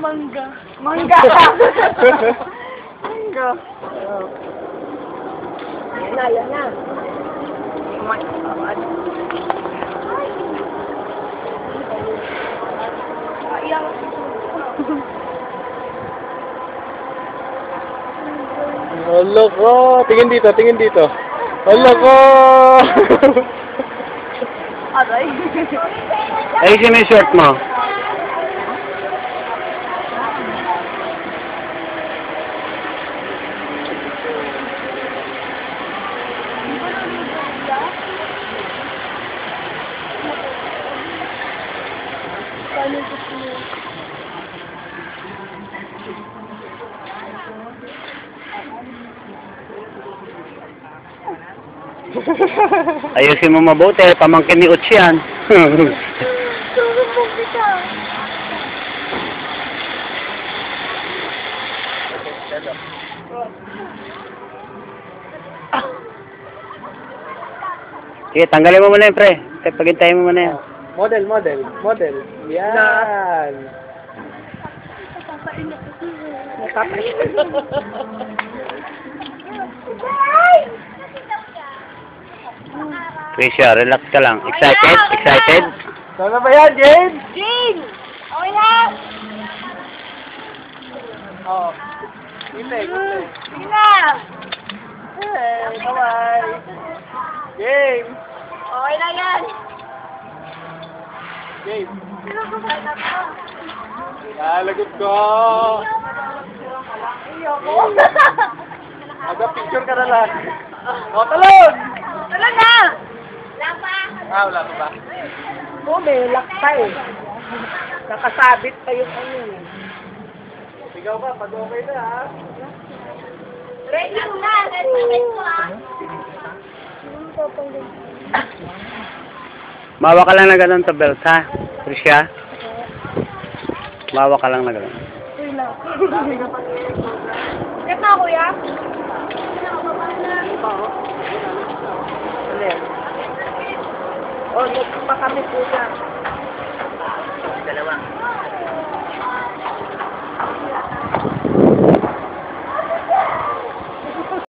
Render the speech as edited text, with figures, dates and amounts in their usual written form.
Mangga. Mangga. Mangga. Yan na, yan na. Ayan. Hala ko! Tingin dito, tingin dito. Hala ko! Aray. Ayusin mo yung short mo. Ayusin mo mabuti, pamangkin ni Uchi yan. Sige, tanggalin mo muna yun, pre. Paghintayin mo muna yan. Model, model, model. Yan. Tricia, relax ka lang. Excited? Excited? Sana ba yan, Jane? Jane! Okay na! Oo. Hindi. Sige na! Hey, bye-bye. Game! Okay na yan! Game! Pinagkabay na to. Lagot ko! Ayoko. Mag-picture ka na lang. O, talon! Wala na! Wala pa! Ah, wala pa ba? Oo, may lock pa eh. Nakasabit pa yung ano eh. Sigaw ba? Pag okay na, ha? Ready mo na! Ready mo ha! Mawa ka lang na gano'n sa belt, ha? Tricia? Mawa ka lang na gano'n. Uy na. Check na kuya? Oh, next pa kami, kuya.